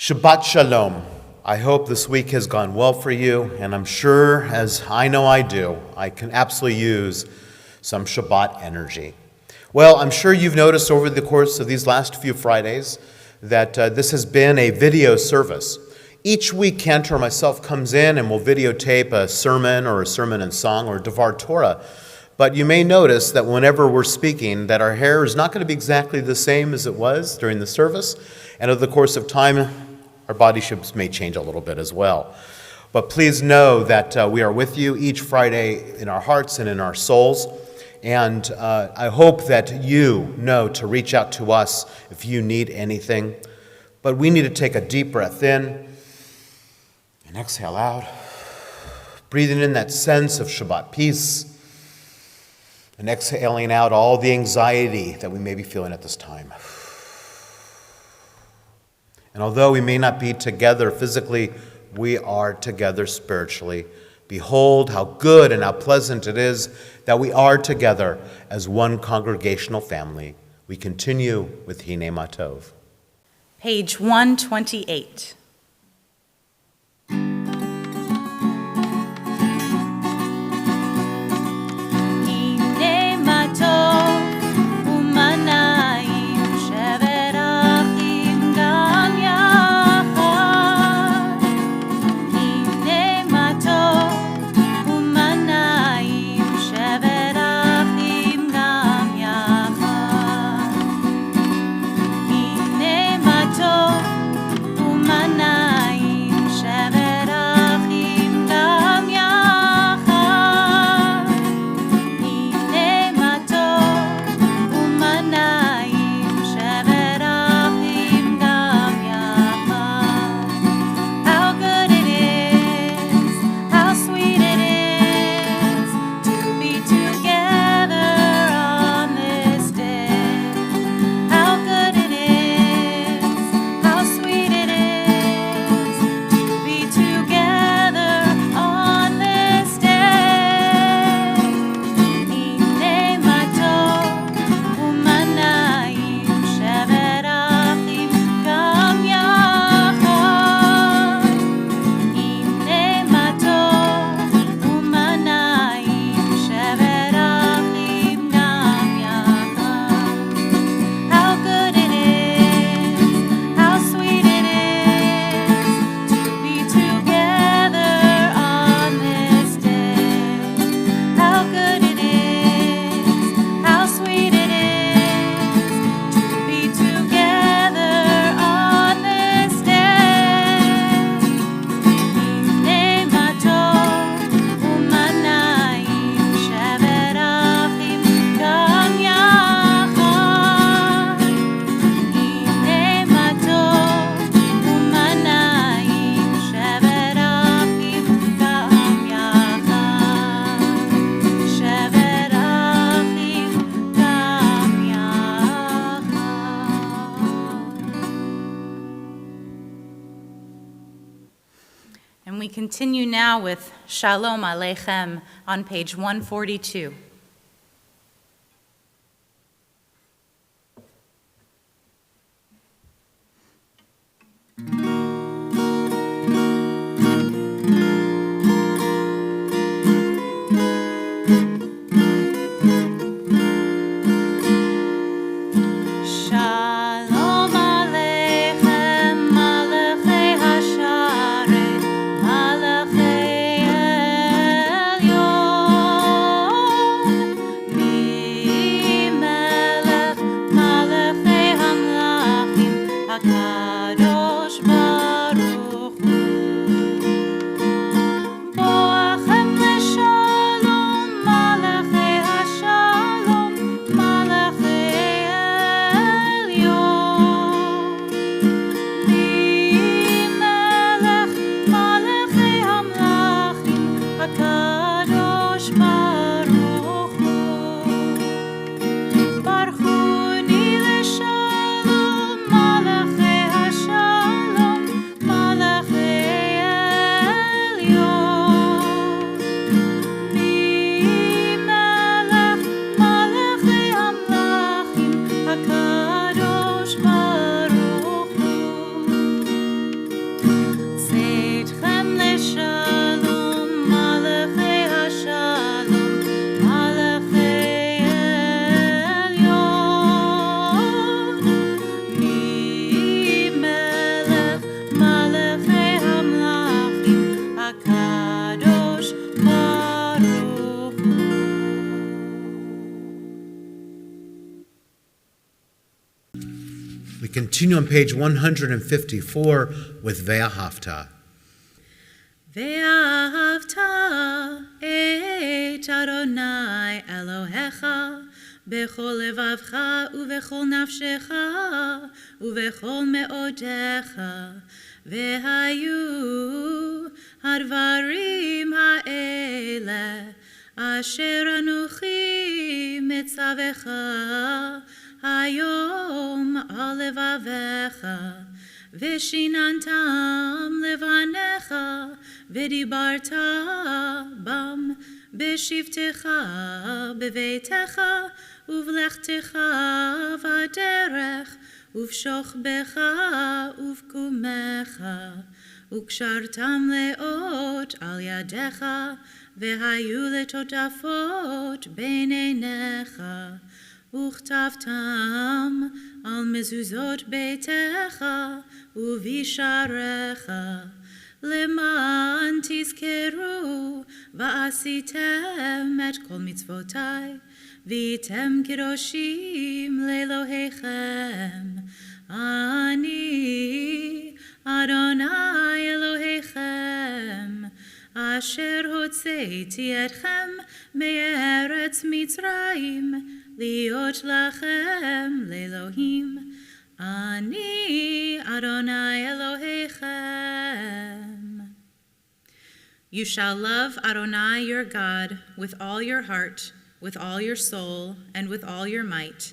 Shabbat Shalom. I hope this week has gone well for you, and I'm sure, as I know I do, I can absolutely use some Shabbat energy. Well, I'm sure you've noticed over the course of these last few Fridays that this has been a video service. Each week, Cantor myself comes in and will videotape a sermon or a sermon and song or Devar Torah. But you may notice that whenever we're speaking, that our hair is not going to be exactly the same as it was during the service, and over the course of time, our body shapes may change a little bit as well. But please know that we are with you each Friday in our hearts and in our souls. And I hope that you know to reach out to us if you need anything. But we need to take a deep breath in and exhale out, breathing in that sense of Shabbat peace and exhaling out all the anxiety that we may be feeling at this time. And although we may not be together physically, we are together spiritually. Behold how good and how pleasant it is that we are together as one congregational family. We continue with Hine Matov. Page 128. We continue now with Shalom Aleichem on page 142. Shalom We continue on page 154 with Ve'ahavta. ואהבת את אדוני אלוהיך בכל לבבך ובכל נפשך ובכל מאודיך, והיו הדברים האלה אשר אנוכי מצווך היום על לבביך, ושיננתם לבניך, ודיברת בם בשבתך, בביתך, ובלכתך בדרך, ובשוכבך ובקומך, וקשרתם לאות על ידיך, והיו לטוטפות בין עיניך, וכתבתם על מזוזות ביתך ובשעריך, למען תזכרו ועשיתם את כל מצוותיי, והייתם קדושים לאלוהיכם. אני אדוני אלוהיכם, אשר הוצאתי אתכם מארץ מצרים, להיות לכם לאלוהים. אני אדוני אלוהיכם. You shall love Adonai your God with all your heart, with all your soul, and with all your might.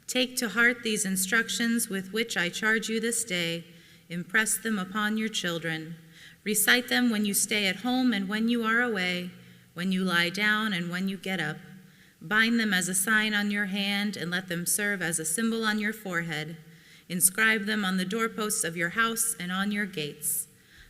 Take to heart these instructions with which I charge you this day. Impress them upon your children. Recite them when you stay at home and when you are away, when you lie down and when you get up. Bind them as a sign on your hand and let them serve as a symbol on your forehead. Inscribe them on the doorposts of your house and on your gates.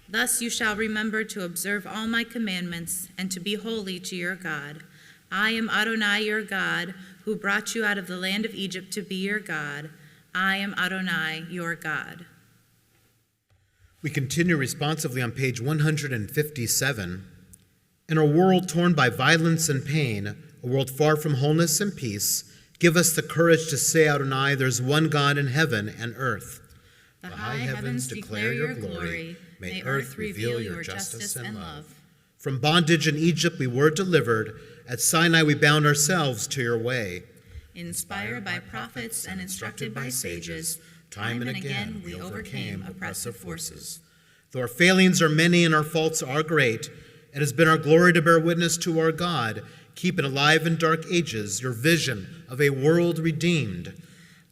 Thus you shall remember to observe all my commandments and to be holy to your God. I am Adonai your God, who brought you out of the land of Egypt to be your God. I am Adonai your God. We continue responsively on page 157. In a world torn by violence and pain, a world far from wholeness and peace, give us the courage to say, Adonai, there's one God in heaven and earth. The high heavens declare your glory. May earth reveal your justice and love. From bondage in Egypt we were delivered. At Sinai we bound ourselves to your way. Inspired by prophets and instructed by sages, time and again we overcame oppressive forces. Though our failings are many and our faults are great, it has been our glory to bear witness to our God, keeping alive in dark ages your vision of a world redeemed.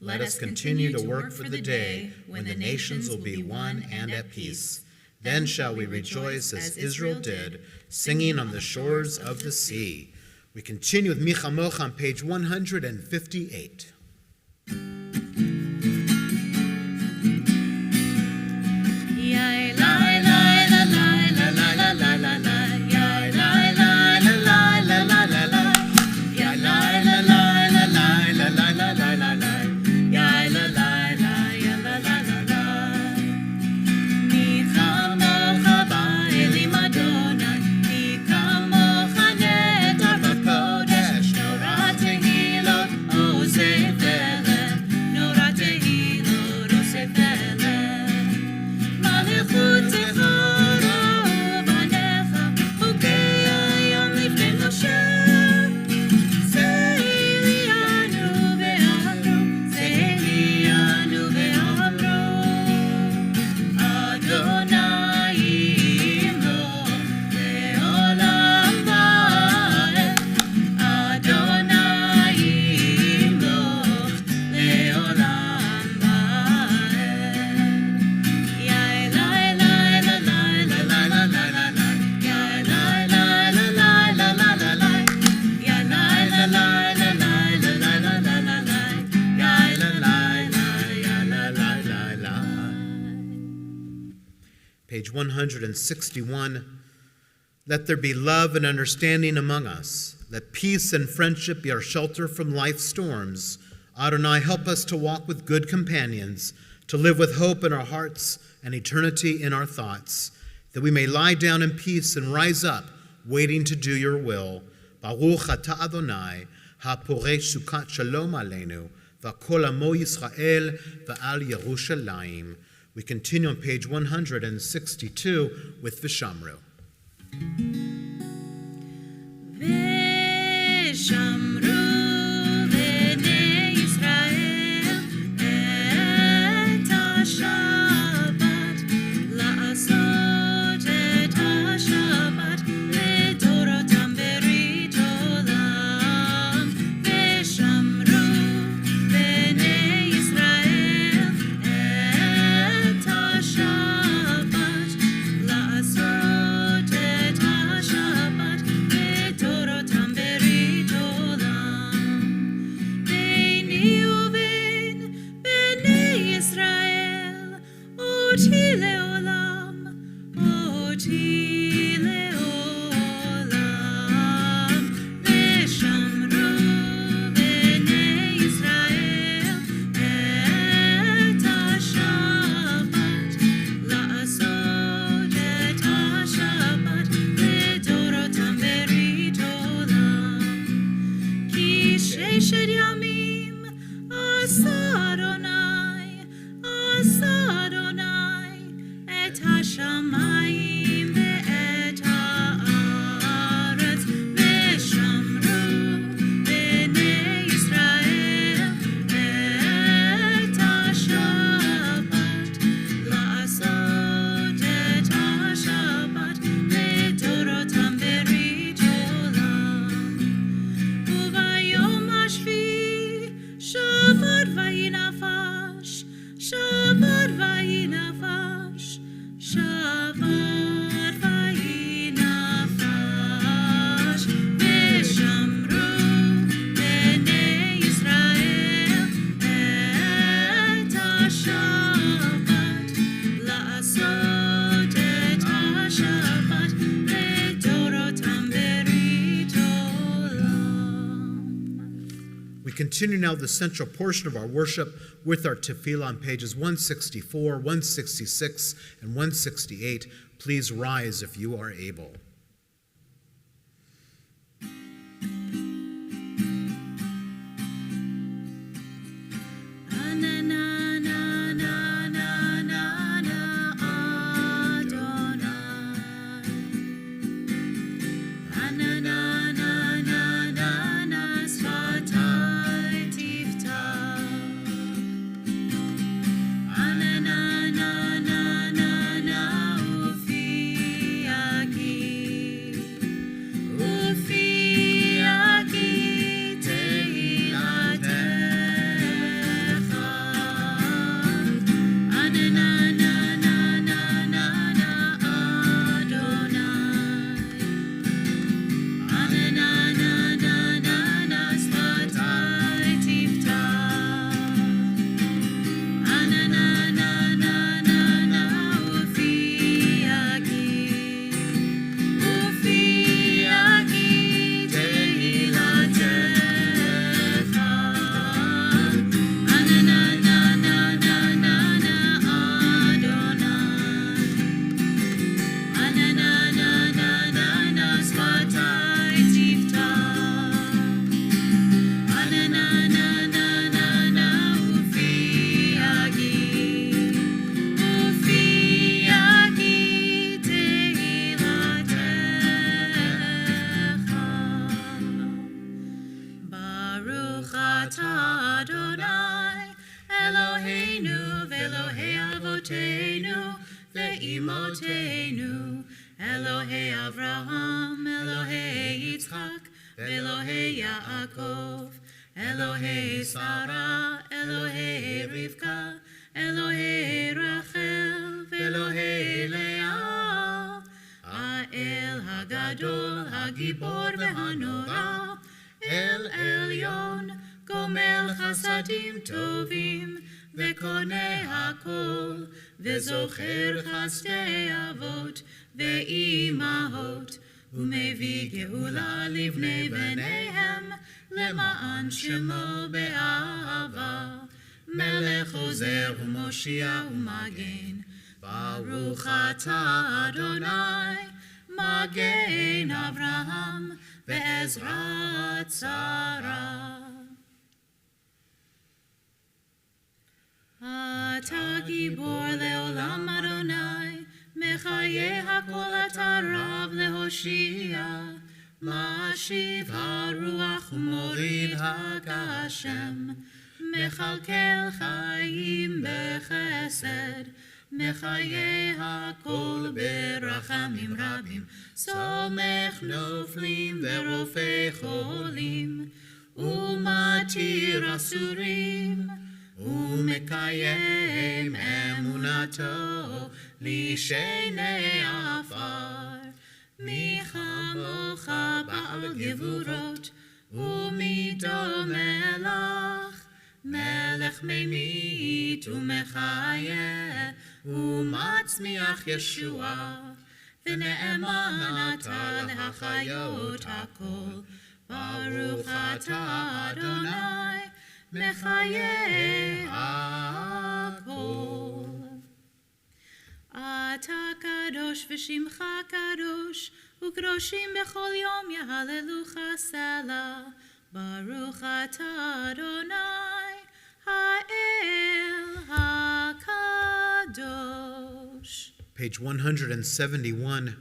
Let us continue to work for the day when the nations will be one and at peace. Then shall we rejoice as Israel did, singing on the shores of the sea. We continue with Michamoch on page 158. Page 161, let there be love and understanding among us. Let peace and friendship be our shelter from life's storms. Adonai, help us to walk with good companions, to live with hope in our hearts and eternity in our thoughts, that we may lie down in peace and rise up, waiting to do your will. Baruch atah Adonai, ha-poreh sukat shalom aleinu, V'kol amo Yisrael v'al Yerushalayim. We continue on page 162 with V'shamru. V'shamru b'nei Yisrael et HaShabbat la'asot et HaShabbat לדורותם ברית עולם. ושמרו בני ישראל את השבת לעשות את השבת לדורותם ברית עולם. ביני ובין בני ישראל אותי לעולם, אותי לעולם. ושמרו בני ישראל את השבת לעשות את השבת לדורותם ברית עולם. כי ששת ימים עשה אדוני את השמיים ואת הארץ. ושמרו בני ישראל את השבת לעשות את השבת לדורותם ברית עולם. וביום השביעי שבת וינפש, שבת וינפש, שבת וינפש. ושמרו בני ישראל את השבת לעשות את השבת לדורותם ברית עולם. We continue now the central portion of our worship with our tefillah on pages 164, 166, and 168. Please rise if you are able. Ve'imotenu, Elohei Avraham, Elohei Yitzchak, Elohei Yaakov, Elohei Sarah, Elohei Rivka, Elohei Rachel, Elohei Leah, Ha'el Hagadol, Hagibor ve'hanora, El Elyon, Gomel Chasadim Tovim, וקונה הכל, וזוכר חסדי אבות ואימהות, ומביא גאולה לבני בניהם, למען שמו באהבה. מלך עוזר ומושיע ומגן, ברוך אתה אדוני, מגן אברהם ועזרת שרה. גיבור לעולם אדוני, מחיי הכל אתה רב להושיע, משיב הרוח ומוריד הגשם, מכלכל חיים בחסד, מחיי הכל ברחמים רבים, סומך נופלים ורופא חולים, ומתיר אסורים, ומקיים אמונתו לשני עפר. מי כמוך בעל גבורות, ומי דומה לך, מלך ממית ומחיה, ומצמיח ישועה, ונאמן אתה להחיות הכל. ברוך אתה אדוני, מחיי הכל. אתה קדוש ושמך קדוש, וקדושים בכל יום יהללוך סלע. ברוך אתה אדוני, האל הקדוש. Page 171.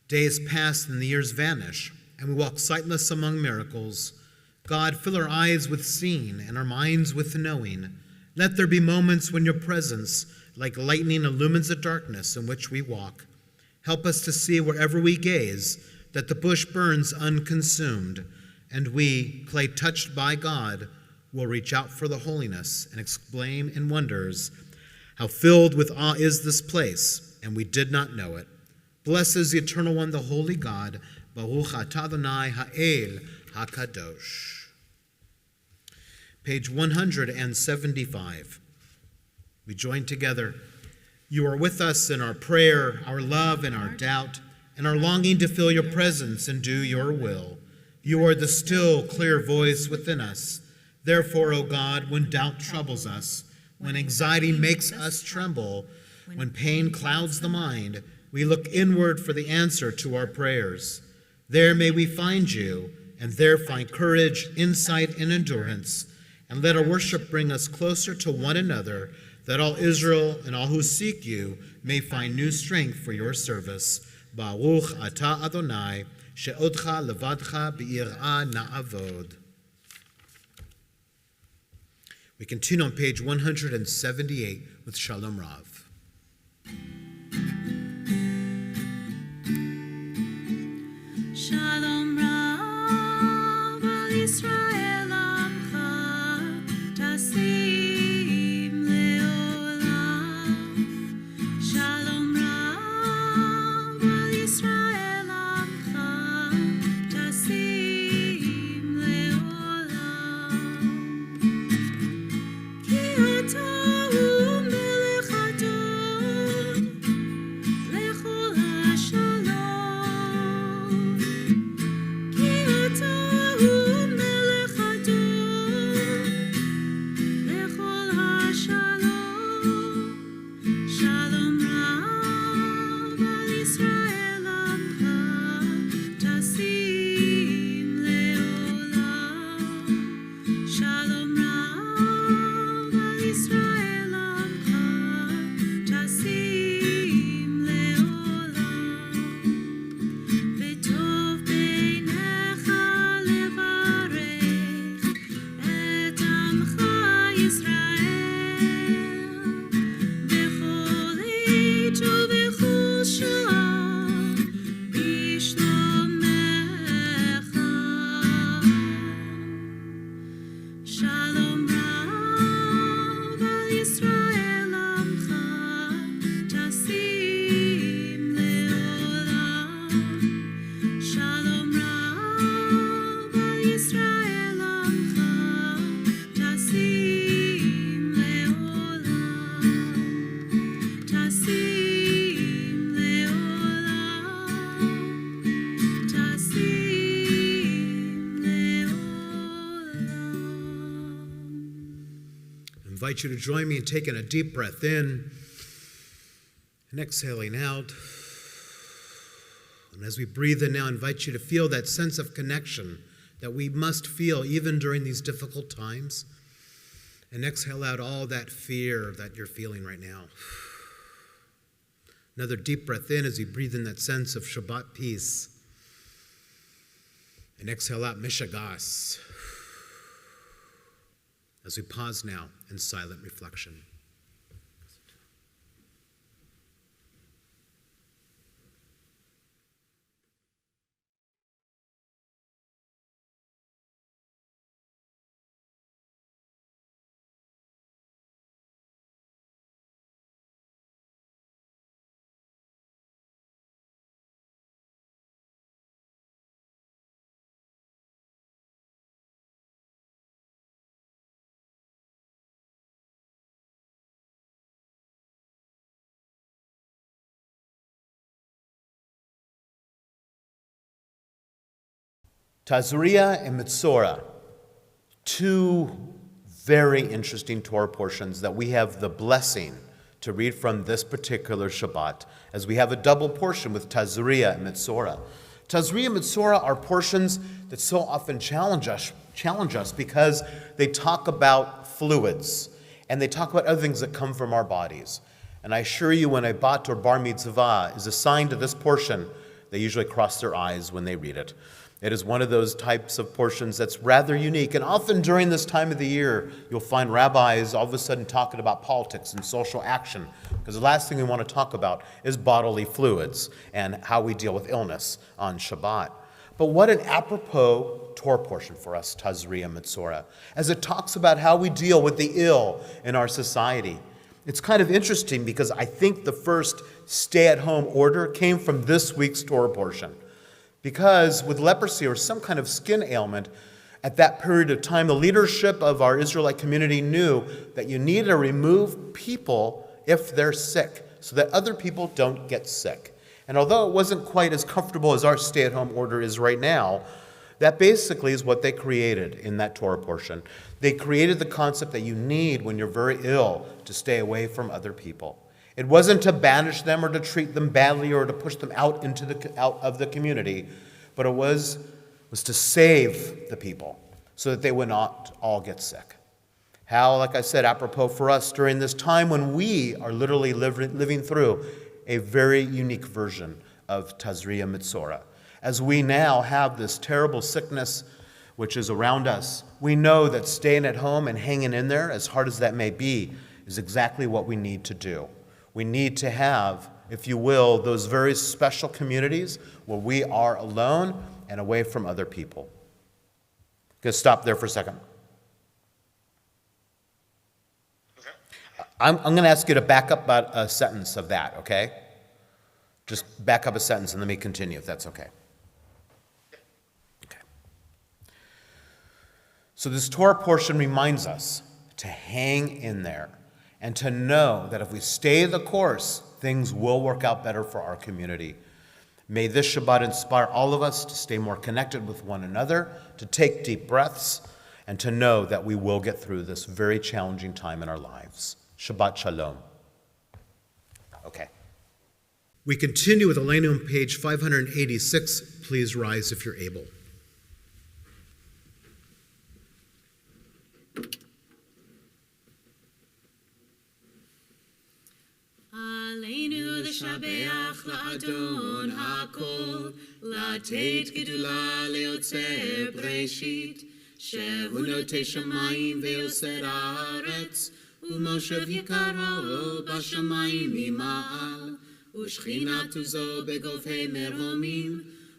Days pass and the years vanish, and we walk sightless among miracles. God, fill our eyes with seeing and our minds with knowing. Let there be moments when your presence, like lightning, illumines the darkness in which we walk. Help us to see wherever we gaze that the bush burns unconsumed, and we, clay touched by God, will reach out for the holiness and exclaim in wonders, how filled with awe is this place, and we did not know it. Blessed is the Eternal One, the Holy God. Baruch atah Adonai ha'el hakadosh. Page 175. We join together. You are with us in our prayer, our love, and our doubt, and our longing to feel your presence and do your will. You are the still, clear voice within us. Therefore, O God, when doubt troubles us, when anxiety makes us tremble, when pain clouds the mind, we look inward for the answer to our prayers. There may we find you, and there find courage, insight, and endurance. And let our worship bring us closer to one another, that all Israel and all who seek you may find new strength for your service. Baruch atah Adonai, she'odcha levadcha be'ir'ah na'avod. We continue on page 178 with Shalom Rav. Shalom Rav al Yisrael amcha, tasim leolam. Shalom Rav al Yisrael amcha, tasim leolam. Ki ata hu melech adon, lechol hashalom. Ki ata hu melech adon, lechol hashalom. Shalom Rav al Yisrael amcha, tasim leolam. Shalom Rav al Yisrael amcha, tasim leolam. V'tov beinecha levarech et amcha Yisrael, b'chol עת ובכל שעה בשלומך. Shalom Rav al Yisrael amcha, tasim leolam. Shalom Rav al Yisrael amcha, tasim leolam. Tasim leolam. Tasim leolam. I invite you to join me in taking a deep breath in and exhaling out. And as we breathe in now, I invite you to feel that sense of connection that we must feel even during these difficult times. And exhale out all that fear that you're feeling right now. Another deep breath in as you breathe in that sense of Shabbat peace. And exhale out Mishagas. As we pause now in silent reflection. Tazria and Mitzorah, two very interesting Torah portions that we have the blessing to read from this particular Shabbat, as we have a double portion with Tazria and Mitzorah. Tazria and Mitzorah are portions that so often challenge us because they talk about fluids and they talk about other things that come from our bodies. And I assure you, when a bat or bar mitzvah is assigned to this portion, they usually cross their eyes when they read it. It is one of those types of portions that's rather unique. And often during this time of the year, you'll find rabbis all of a sudden talking about politics and social action, because the last thing we want to talk about is bodily fluids and how we deal with illness on Shabbat. But what an apropos Torah portion for us, Tazria Mitzorah, as it talks about how we deal with the ill in our society. It's kind of interesting because I think the first stay-at-home order came from this week's Torah portion. Because with leprosy or some kind of skin ailment, at that period of time, the leadership of our Israelite community knew that you need to remove people if they're sick so that other people don't get sick. And although it wasn't quite as comfortable as our stay-at-home order is right now, that basically is what they created in that Torah portion. They created the concept that you need when you're very ill to stay away from other people. It wasn't to banish them or to treat them badly or to push them out of the community, but it was to save the people so that they would not all get sick. How, like I said, apropos for us during this time when we are literally living through a very unique version of Tazria Mitzorah. As we now have this terrible sickness which is around us, we know that staying at home and hanging in there, as hard as that may be, is exactly what we need to do. We need to have, if you will, those very special communities where we are alone and away from other people. Just stop there for a second. Okay. I'm going to ask you to back up about a sentence of that, okay? Just back up a sentence and let me continue, if that's okay. Okay. So this Torah portion reminds us to hang in there and to know that if we stay the course, things will work out better for our community. May this Shabbat inspire all of us to stay more connected with one another, to take deep breaths, and to know that we will get through this very challenging time in our lives. Shabbat Shalom. Okay. We continue with Aleinu on page 586. Please rise if you're able. Aleinu l'shabeach la'adon ha'kol, la'tet gedula le'otzer breshit, shehu notei shamayim ve'oser haaretz, u'moshev yikaro b'shamayim mima'al, u'shchinatu zo begofei merhomim,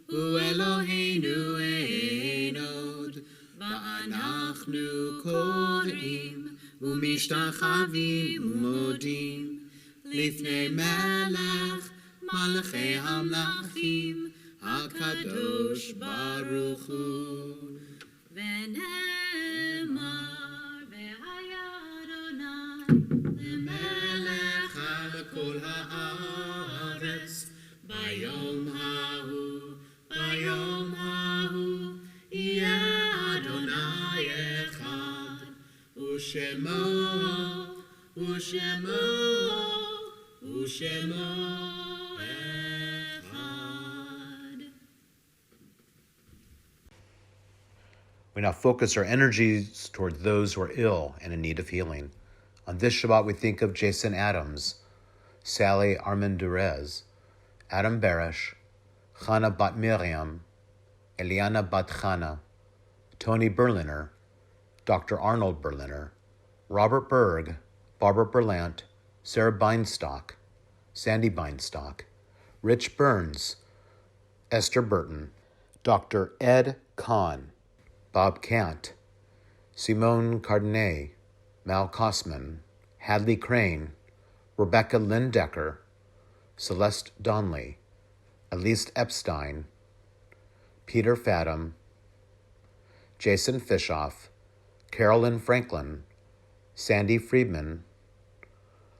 u'Eloheinu einod, va'anachnu korim, u'mishtachavim u'modim, לפני מלך מלכי המלכים הקדוש ברוך הוא. ונאמר והיה אדוני למלך על כל הארץ ביום ההוא יהיה אדוני אחד ושמו We We now focus our energies toward those who are ill and in need of healing. On this Shabbat, we think of Jason Adams, Sally Armendurez, Adam Barish, Chana Bat Miriam, Eliana Bat Chana, Tony Berliner, Dr. Arnold Berliner, Robert Berg, Barbara Berlant, Sarah Beinstock, Sandy Beinstock, Rich Burns, Esther Burton, Dr. Ed Kahn, Bob Kant, Simone Cardenet, Mal Kosman, Hadley Crane, Rebecca Lindecker, Celeste Donley, Elise Epstein, Peter Fathom, Jason Fishoff, Carolyn Franklin, Sandy Friedman,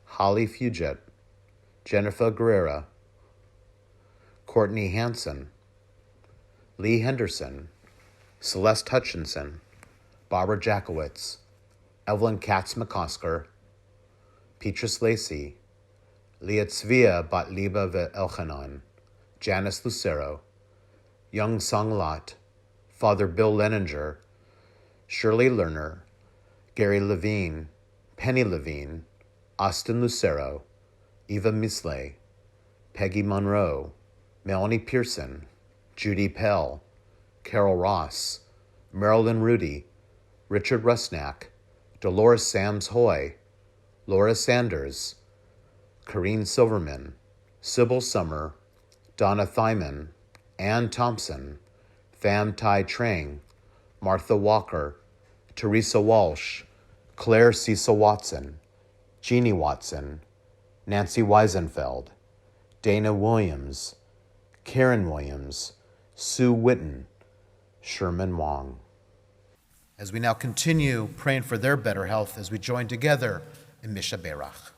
Holly Fugit, Jennifer Guerrera, Courtney Hansen, Lee Henderson, Celeste Hutchinson, Barbara Jackowitz, Evelyn Katz-McCosker, Petrus Lacey, Liatzvia Batliba Elchanan, Janice Lucero, Young Song Lot, Father Bill Leninger, Shirley Lerner, Gary Levine, Penny Levine, Austin Lucero, Eva Misley, Peggy Monroe, Melanie Pearson, Judy Pell, Carol Ross, Marilyn Rudy, Richard Rusnak, Dolores Sams Hoy, Laura Sanders, Corrine Silverman, Sybil Summer, Donna Thyman, Ann Thompson, Pham Tai Trang, Martha Walker, Teresa Walsh, Claire Cecil Watson, Jeannie Watson, Nancy Weisenfeld, Dana Williams, Karen Williams, Sue Witten, Sherman Wong. As we now continue praying for their better health as we join together in Misha Berach.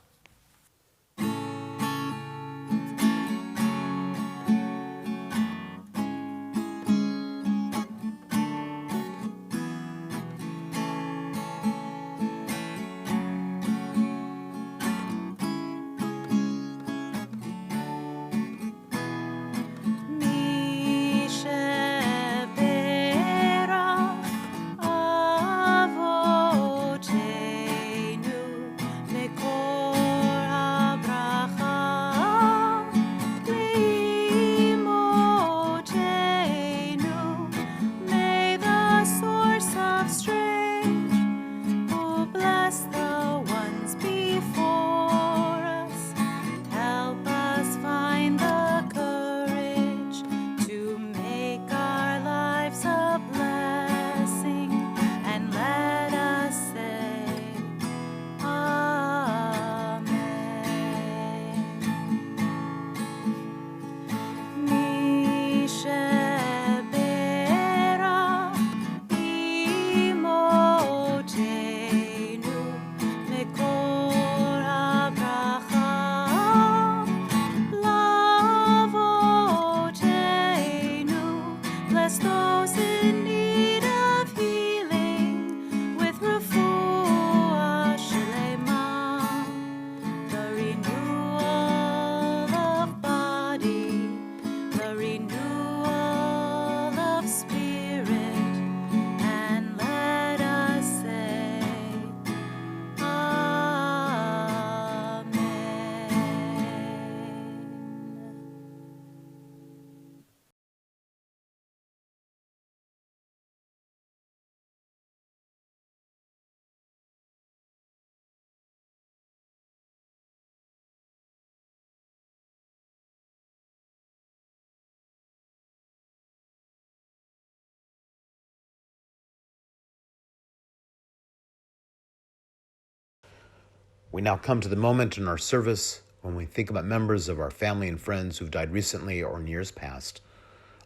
We now come to the moment in our service when we think about members of our family and friends who've died recently or in years past.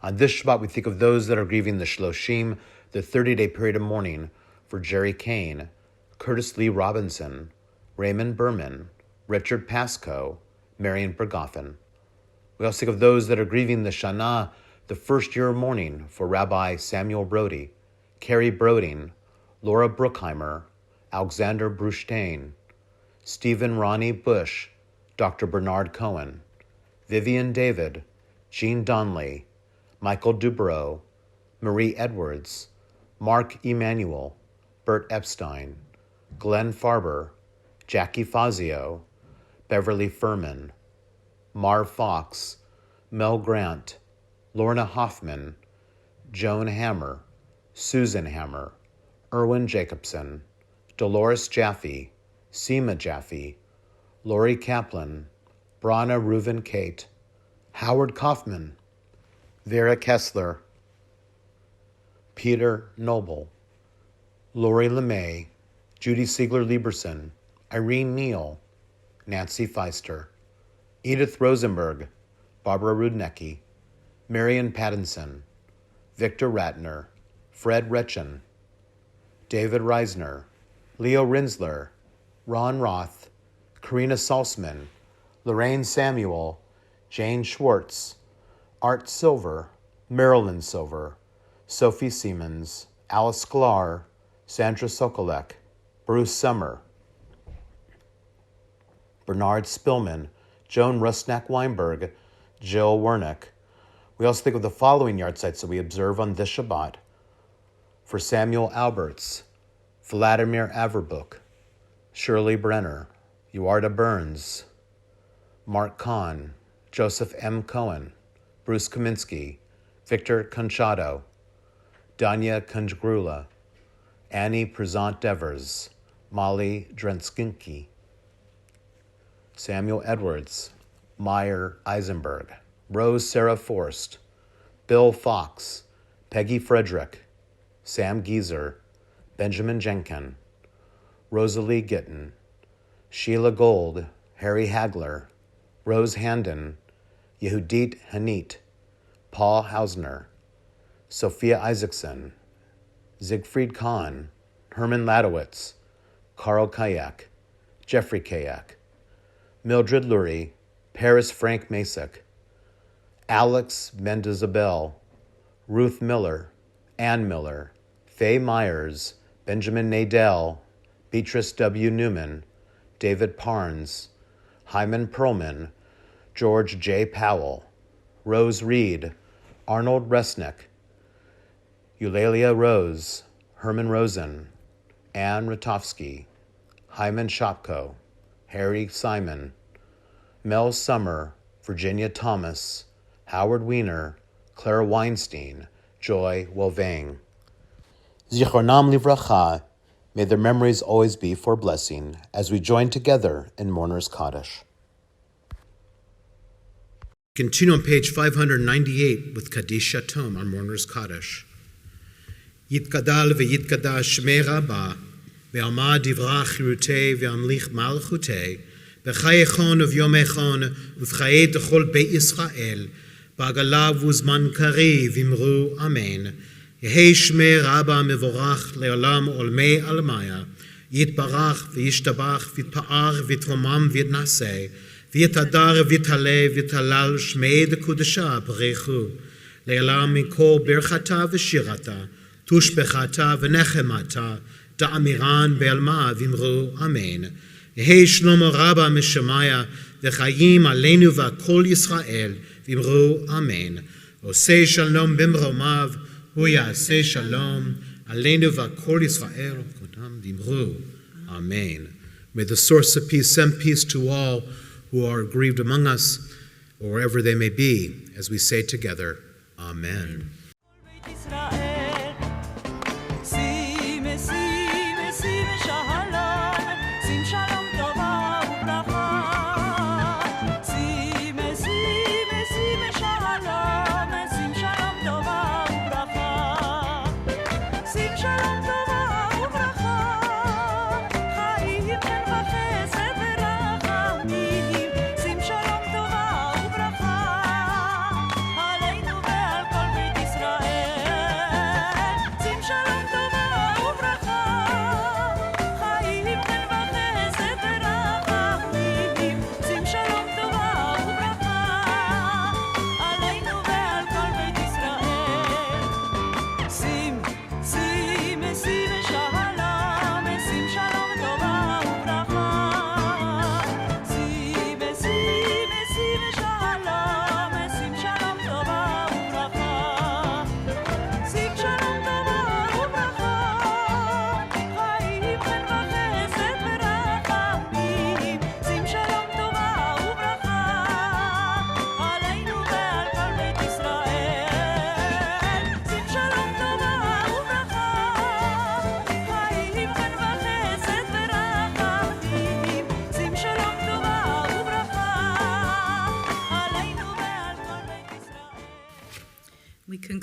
On this Shabbat, we think of those that are grieving the Shloshim, the 30-day period of mourning for Jerry Kane, Curtis Lee Robinson, Raymond Berman, Richard Pascoe, Marion Bergoffen. We also think of those that are grieving the Shana, the first year of mourning for Rabbi Samuel Brody, Carrie Broding, Laura Bruckheimer, Alexander Brustein, Stephen Ronnie Bush, Dr. Bernard Cohen, Vivian David, Jean Donnelly, Michael Dubrow, Marie Edwards, Mark Emanu-El, Bert Epstein, Glenn Farber, Jackie Fazio, Beverly Furman, Mar Fox, Mel Grant, Lorna Hoffman, Joan Hammer, Susan Hammer, Erwin Jacobson, Dolores Jaffe, Seema Jaffe, Lori Kaplan, Brana Reuven Kate, Howard Kaufman, Vera Kessler, Peter Noble, Lori LeMay, Judy Siegler-Lieberson, Irene Neal, Nancy Feister, Edith Rosenberg, Barbara Rudnecki, Marion Pattinson, Victor Ratner, Fred Retchen, David Reisner, Leo Rinsler, Ron Roth, Karina Salzman, Lorraine Samuel, Jane Schwartz, Art Silver, Marilyn Silver, Sophie Siemens, Alice Sklar, Sandra Sokolek, Bruce Summer, Bernard Spillman, Joan Rusnak-Weinberg, Jill Wernick. We also think of the following yahrzeits that we observe on this Shabbat. For Samuel Alberts, Vladimir Averbuk, Shirley Brenner, Uarda Burns, Mark Kahn, Joseph M. Cohen, Bruce Kaminsky, Victor Conchado, Danya Kunjgrula, Annie Prezant Devers, Molly Drenskinki, Samuel Edwards, Meyer Eisenberg, Rose Sarah Forst, Bill Fox, Peggy Frederick, Sam Geezer, Benjamin Jenkin, Rosalie Gittin, Sheila Gold, Harry Hagler, Rose Handon, Yehudit Hanit, Paul Hausner, Sophia Isaacson, Siegfried Kahn, Herman Ladowitz, Carl Kayak, Jeffrey Kayak, Mildred Lurie, Paris Frank Masek, Alex Mendezabel, Ruth Miller, Ann Miller, Faye Myers, Benjamin Nadell, Beatrice W. Newman, David Parnes, Hyman Perlman, George J. Powell, Rose Reed, Arnold Resnick, Eulalia Rose, Herman Rosen, Ann Ratofsky, Hyman Shopko, Harry Simon, Mel Summer, Virginia Thomas, Howard Weiner, Claire Weinstein, Joy Wolvang. Zichronam Livracha, may their memories always be for blessing as we join together in Mourner's Kaddish. Continue on page 598 with Kaddish Yatom, our Mourner's Kaddish. Yitkadal ve'yitkadash shmei Rabba, ve'amad divrach chirutei ve'amlich malchutei, b'chayechon uvyomechon uv'chayei d'chol Beit Yisrael, b'agalav uzman kari v'imru amen. Yehei shmei Rabba mevorach le'olam olmei almaya, yitbarach ve'yishtabach v'yitpa'ar v'yitromam v'yitnaseh, v'yitadar v'yitaleh v'yitalal shmei d'kudesha b'rechu, le'olam mikol birchata v'shirata, tushbechata v'nechemata, da'amiran be'alma v'imru amen. Yehei shlomo Rabba mishamaya v'chayim aleinu v'kol Yisrael v'imru amen. Osei shalom b'mromav hu ya'aseh shalom aleinu v'kol Yisrael v'imru amen. May the source of peace send peace to all who are grieved among us, or wherever they may be, as we say together, amen. Sim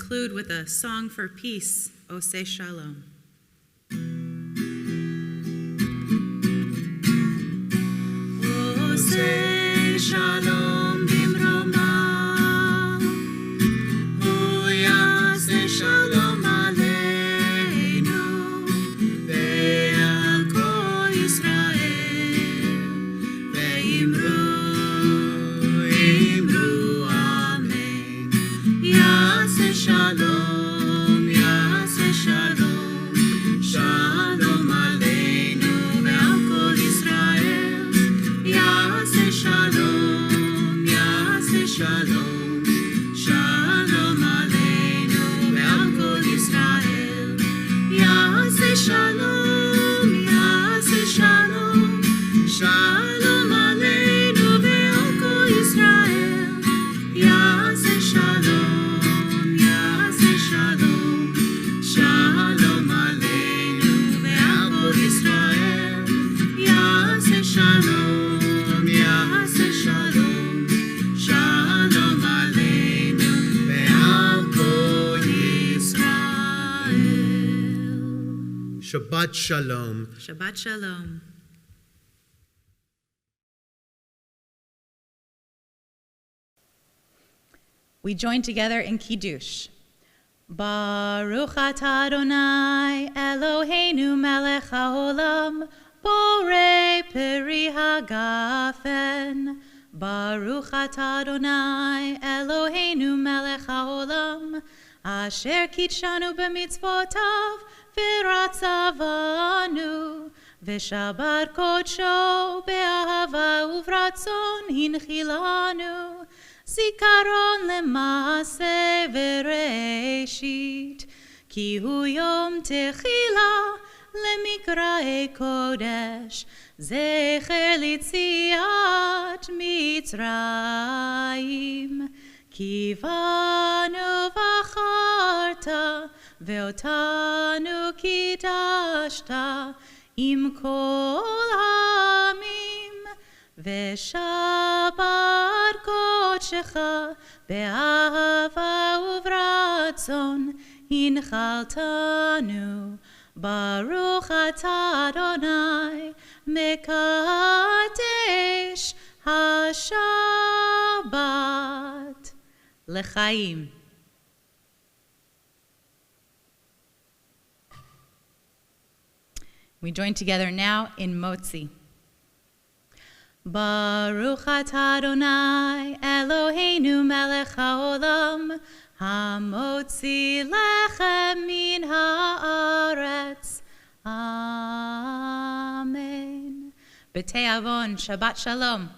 conclude with a song for peace, Oseh Shalom. Oseh Shalom bimroma, Hu yaseh Shalom aleinu, ve'al kol Yisrael, ve'imru amen. Yaseh Shalom, Yaseh Shalom, Shalom aleinu ve'al kol Yisrael. Yaseh Shalom, Yaseh Shalom, Shalom aleinu ve'al kol Yisrael. Yaseh Shalom, Yaseh Shalom, Shalom aleinu ve'al kol Yisrael. Yaseh Shalom, Yaseh Shalom, Shalom aleinu ve'al kol Yisrael. Yaseh Shalom, Yaseh Shalom, Shalom aleinu ve'al kol Yisrael. Shabbat Shalom. Shabbat Shalom. We join together in Kiddush. Baruch atah Adonai Eloheinu melech haolam, borei peri hagafen. Baruch atah Adonai Eloheinu melech haolam, asher kitshanu b'mitzvotav v'ratzavanu, v'shabar kodsho be'ahava uvratzon hinchilanu. Zikaron lemase v'reishit, ki hu yom techila lemikrae kodesh, zecher litziat Mitzrayim. Kivanu v'acharta, ve'otanu kidashta, im kol hamim, ve'shabar kodshecha, be'ahava uvratzon, hinchaltanu. Baruch atah Adonai, mekadesh HaShabbat l'chaim. We join together now in Motzi. Baruch atah Adonai Eloheinu melech haolam, hamotzi lechem min haaretz. Amen. B'tei avon, Shabbat Shalom.